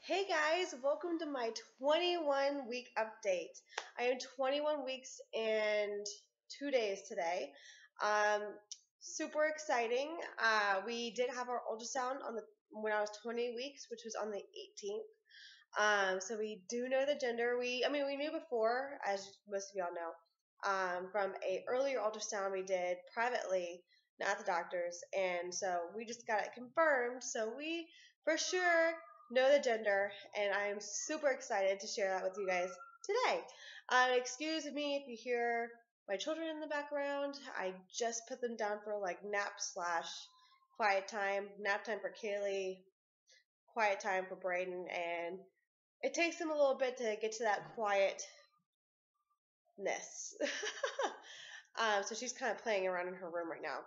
Hey guys, welcome to my 21 week update. I am 21 weeks and 2 days today. Um, Super exciting. We did have our ultrasound when I was 20 weeks, which was on the 18th. So we do know the gender. We knew before, as most of y'all know, from a earlier ultrasound we did privately, not at the doctor's, and so we just got it confirmed. So we for sure know the gender, and I am super excited to share that with you guys today. Excuse me if you hear my children in the background. I just put them down for like nap slash quiet time. Nap time for Kaylee, quiet time for Braden, and it takes them a little bit to get to that quietness. So she's kind of playing around in her room right now.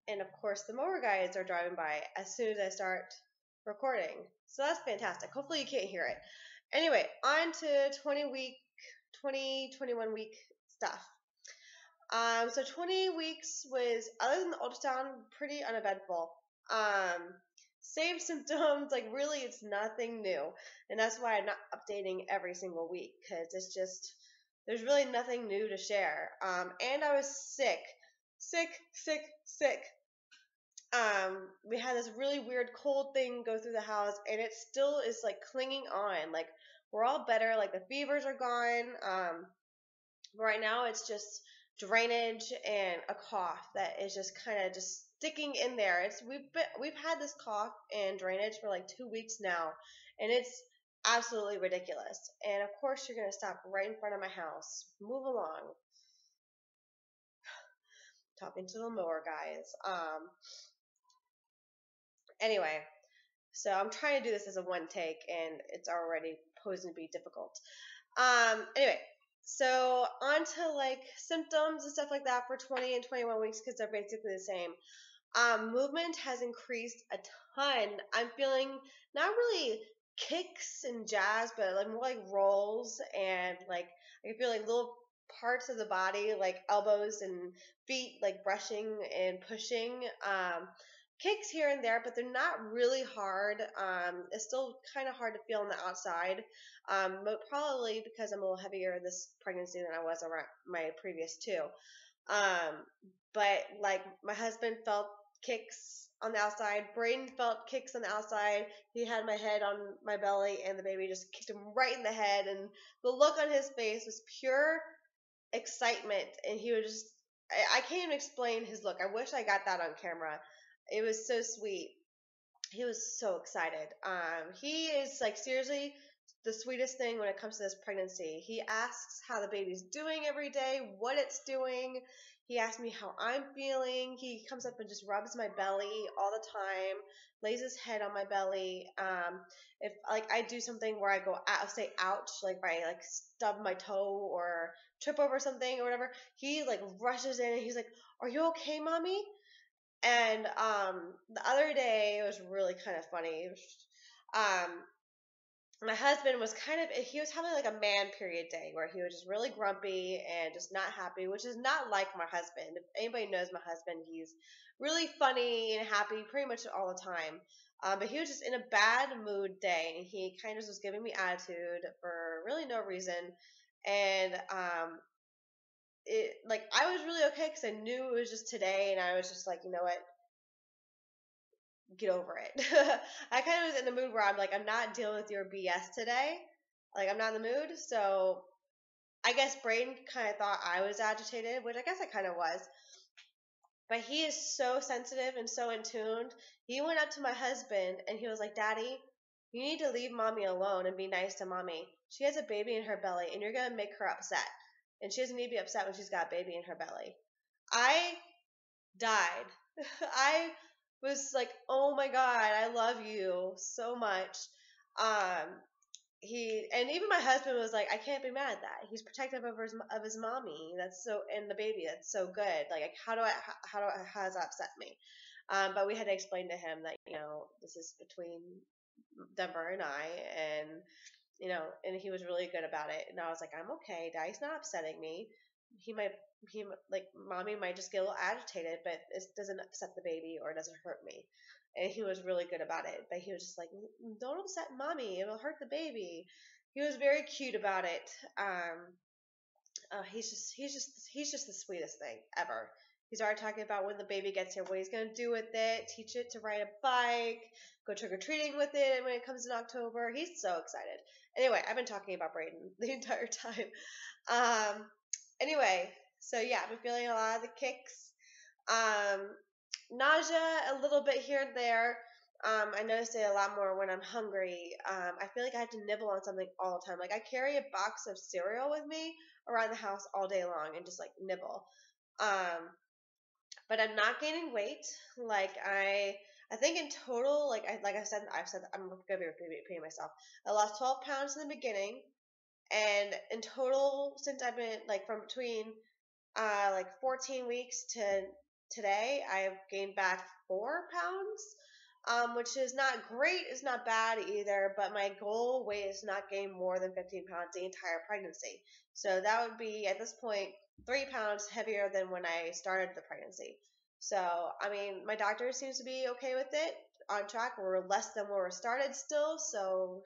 And of course, the mower guys are driving by as soon as I start recording. So that's fantastic. Hopefully you can't hear it. Anyway, on to 21 week stuff. So 20 weeks was, other than the ultrasound, pretty uneventful. Same symptoms, like really it's nothing new. And that's why I'm not updating every single week, because it's just, there's really nothing new to share. And I was sick. We had this really weird cold thing go through the house, and it still is like clinging on. Like, we're all better, like the fevers are gone. Right now it's just drainage and a cough that is just kind of just sticking in there. We've had this cough and drainage for like 2 weeks now, and it's absolutely ridiculous. And of course you're gonna stop right in front of my house. Move along. Talking to the mower guys. Anyway, so I'm trying to do this as a one take, and it's already posing to be difficult. Anyway, so on to like symptoms and stuff like that for 20 and 21 weeks, because they're basically the same. Movement has increased a ton. I'm feeling not really kicks and jazz, but like more like rolls, and like I can feel like little parts of the body, like elbows and feet, like brushing and pushing. Kicks here and there, but they're not really hard. It's still kind of hard to feel on the outside, but probably because I'm a little heavier this pregnancy than I was around my previous two. But like my husband felt kicks on the outside. Braden felt kicks on the outside. He had my head on my belly, and the baby just kicked him right in the head. And the look on his face was pure excitement, and he was just, I can't even explain his look. I wish I got that on camera. It was so sweet. He was so excited. He is like seriously the sweetest thing when it comes to this pregnancy. He asks how the baby's doing every day, what it's doing. He asks me how I'm feeling. He comes up and just rubs my belly all the time, lays his head on my belly. If like I do something where I go out, say ouch, like if I like stub my toe or trip over something or whatever, he like rushes in and he's like, "Are you okay, mommy?" And the other day it was really kind of funny. My husband was he was having like a man period day where he was just really grumpy and just not happy, which is not like my husband. If anybody knows my husband, he's really funny and happy pretty much all the time. But he was just in a bad mood day, and he kind of just was giving me attitude for really no reason. And I was really okay because I knew it was just today, and I was just like, you know what, get over it. I kind of was in the mood where I'm like, I'm not dealing with your BS today. Like, I'm not in the mood. So I guess Braden kind of thought I was agitated, which I guess I kind of was. But he is so sensitive and so in tune. He went up to my husband and he was like, "Daddy, you need to leave mommy alone and be nice to mommy. She has a baby in her belly, and you're going to make her upset. And she doesn't need to be upset when she's got a baby in her belly." I died. I was like, "Oh my God, I love you so much." Um, even my husband was like, "I can't be mad at that. He's protective of his mommy. And the baby. That's so good. Like, how does that upset me?" But we had to explain to him that, this is between Denver and I, and and he was really good about it. And I was like, "I'm okay. Daddy's not upsetting me. like mommy might just get a little agitated, but it doesn't upset the baby or it doesn't hurt me. And he was really good about it, but he was just like, don't upset mommy, it'll hurt the baby. He was very cute about it. He's just the sweetest thing ever. He's already talking about when the baby gets here, what he's gonna do with it, teach it to ride a bike, go trick or treating with it when it comes in October. He's so excited. Anyway, I've been talking about Brayden the entire time. Anyway, so yeah, I've been feeling a lot of the kicks. Nausea a little bit here and there. I notice it a lot more when I'm hungry. I feel like I have to nibble on something all the time. Like I carry a box of cereal with me around the house all day long and just like nibble. But I'm not gaining weight. Like I think in total, I've said I'm gonna be repeating myself. I lost 12 pounds in the beginning, and in total since I've been like from between like 14 weeks to today, I've gained back 4 pounds, which is not great. It's not bad either, but my goal weight is not gain more than 15 pounds the entire pregnancy. So that would be, at this point, 3 pounds heavier than when I started the pregnancy. So, I mean, my doctor seems to be okay with it, on track. We're less than where we started still, so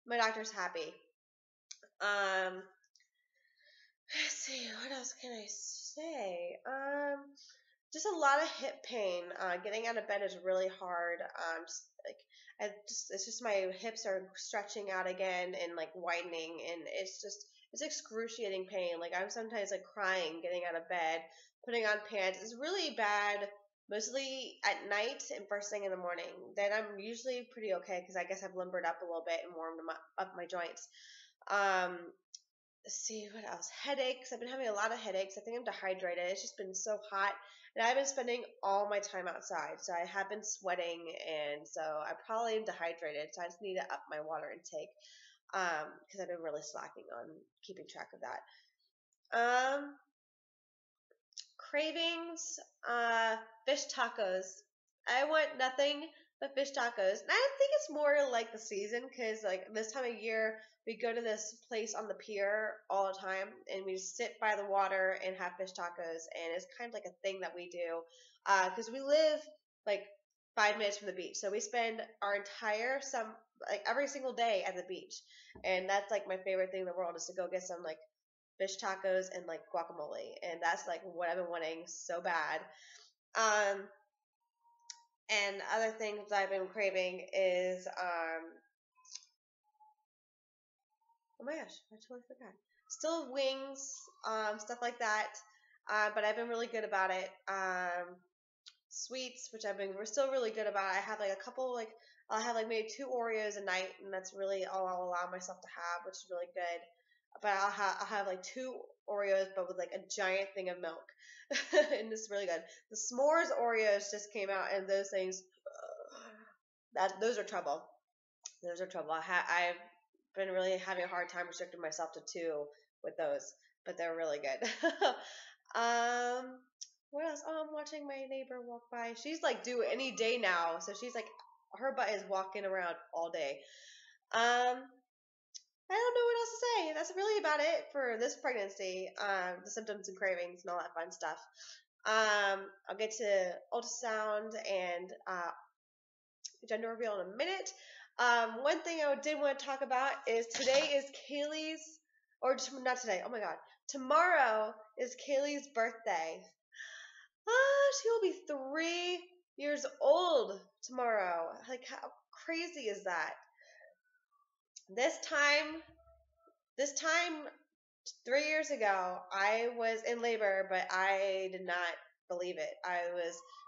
my doctor's happy. Let's see, what else can I say? Just a lot of hip pain. Getting out of bed is really hard. It's just my hips are stretching out again and like widening, and it's excruciating pain. Like I'm sometimes like crying getting out of bed, putting on pants. It's really bad, mostly at night and first thing in the morning. Then I'm usually pretty okay because I guess I've limbered up a little bit and warmed up my joints. Let's see, what else? Headaches. I've been having a lot of headaches. I think I'm dehydrated. It's just been so hot. And I've been spending all my time outside. So I have been sweating. And so I probably am dehydrated. So I just need to up my water intake. Because I've been really slacking on keeping track of that. Cravings. Fish tacos. I want nothing but fish tacos. And I think it's more like the season. Because like this time of year, we go to this place on the pier all the time, and we sit by the water and have fish tacos, and it's kind of like a thing that we do, because we live like 5 minutes from the beach, so we spend our entire every single day at the beach, and that's like my favorite thing in the world is to go get some like fish tacos and like guacamole, and that's like what I've been wanting so bad. And other things that I've been craving is oh my gosh, I totally forgot. Still wings, stuff like that. But I've been really good about it. Sweets, which we're still really good about. I have like a couple, like, I'll have like maybe 2 Oreos a night, and that's really all I'll allow myself to have, which is really good. But I'll have like 2 Oreos, but with like a giant thing of milk. And it's really good. The s'mores Oreos just came out, and those things, those are trouble. Those are trouble. I've been really having a hard time restricting myself to 2 with those, but they're really good. What else? Oh, I'm watching my neighbor walk by. She's like due any day now, so she's like, her butt is walking around all day. I don't know what else to say. That's really about it for this pregnancy. The symptoms and cravings and all that fun stuff. I'll get to ultrasound and gender reveal in a minute. One thing I did want to talk about is today is Kaylee's, or not today, oh my god, tomorrow is Kaylee's birthday. She will be 3 years old tomorrow. Like, how crazy is that? This time 3 years ago, I was in labor, but I did not believe it. I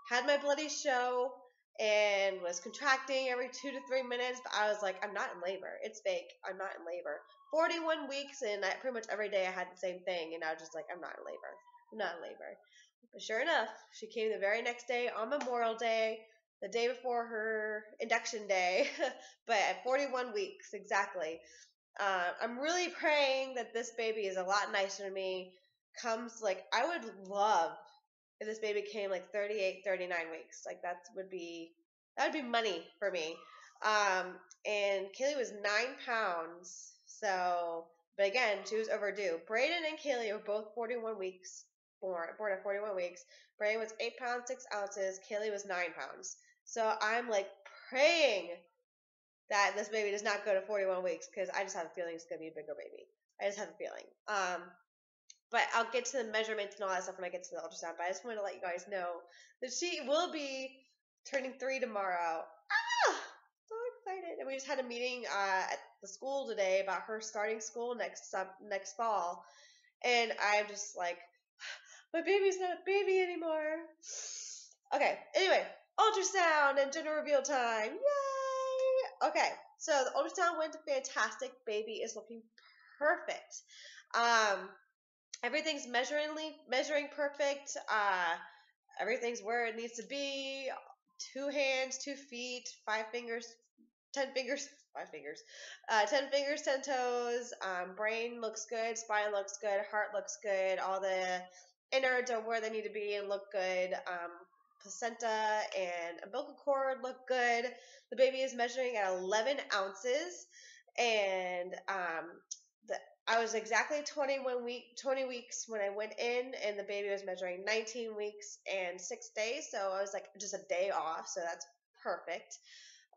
had my bloody show and was contracting every 2 to 3 minutes, but I was like, I'm not in labor. It's fake. I'm not in labor. 41 weeks, and pretty much every day I had the same thing, and I was just like, I'm not in labor. I'm not in labor. But sure enough, she came the very next day on Memorial Day, the day before her induction day, but at 41 weeks exactly. I'm really praying that this baby is a lot nicer to me. I would love if this baby came like 38, 39 weeks. Like that would be money for me. And Kaylee was 9 pounds, so But again, she was overdue. Brayden and Kaylee were both 41 weeks born at 41 weeks. Brayden was 8 pounds 6 ounces. Kaylee was 9 pounds. So I'm like praying that this baby does not go to 41 weeks because I just have a feeling it's gonna be a bigger baby. I just have a feeling. But I'll get to the measurements and all that stuff when I get to the ultrasound. But I just wanted to let you guys know that she will be turning 3 tomorrow. Ah, so excited! And we just had a meeting at the school today about her starting school next fall, and I'm just like, my baby's not a baby anymore. Okay. Anyway, ultrasound and gender reveal time. Yay! Okay. So the ultrasound went fantastic. Baby is looking perfect. Everything's measuring perfect. Everything's where it needs to be. 2 hands, 2 feet, 5 fingers, 10 fingers, 5 fingers, 10 fingers, 10 toes. Brain looks good, spine looks good, heart looks good. All the innards are where they need to be and look good. Placenta and umbilical cord look good. The baby is measuring at 11 ounces, and I was exactly 20 weeks when I went in, and the baby was measuring 19 weeks and 6 days. So I was like just a day off. So that's perfect.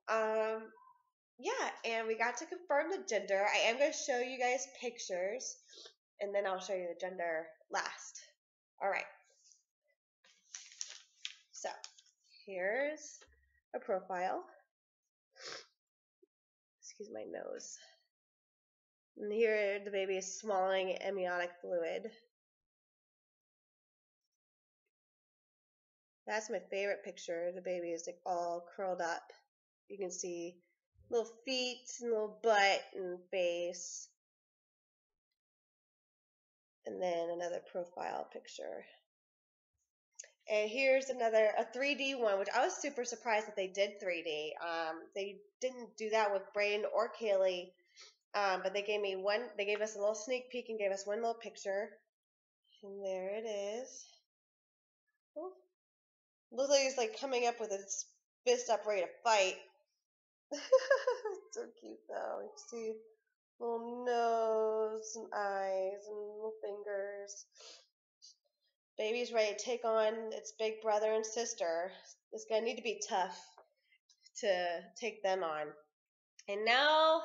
Yeah, and we got to confirm the gender. I am going to show you guys pictures, and then I'll show you the gender last. All right. So here's a profile. Excuse my nose. And here the baby is swallowing amniotic fluid. That's my favorite picture. The baby is like all curled up. You can see little feet and little butt and face. And then another profile picture. And here's a 3D one, which I was super surprised that they did 3D. They didn't do that with Brayden or Kaylee, but they gave us a little sneak peek and gave us one little picture. And there it is. Oh, looks like it's like coming up with its fist up ready to fight. So cute though. You see little nose and eyes and little fingers. Baby's ready to take on its big brother and sister. It's gonna need to be tough to take them on. And now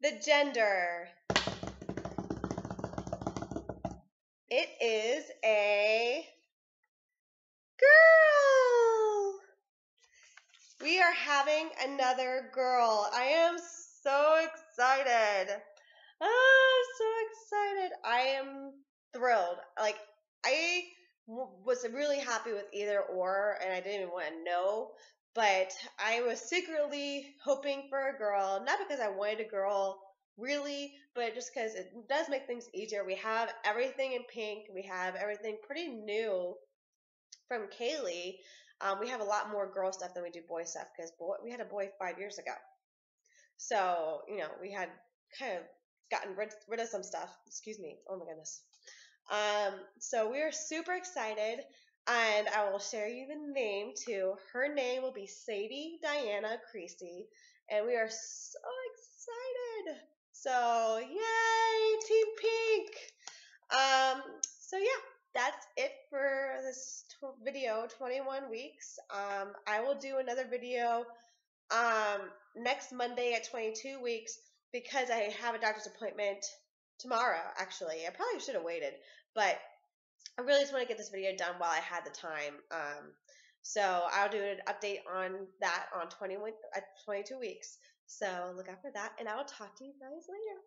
the gender. It is a girl. We are having another girl. I am so excited. I'm so excited. I am thrilled. Like, I was really happy with either or, and I didn't even want to know. But I was secretly hoping for a girl, not because I wanted a girl, really, but just because it does make things easier. We have everything in pink. We have everything pretty new from Kaylee. We have a lot more girl stuff than we do boy stuff because we had a boy 5 years ago. So, we had kind of gotten rid of some stuff. Excuse me. Oh my goodness. So we are super excited, and I will share you the name too. Her name will be Sadie Diana Creasey, and we are so excited. So yay, Team Pink. So yeah, that's it for this video, 21 weeks. I will do another video next Monday at 22 weeks because I have a doctor's appointment tomorrow, actually. I probably should have waited, but I really just want to get this video done while I had the time. So I'll do an update on that on 22 weeks. So look out for that, and I will talk to you guys later.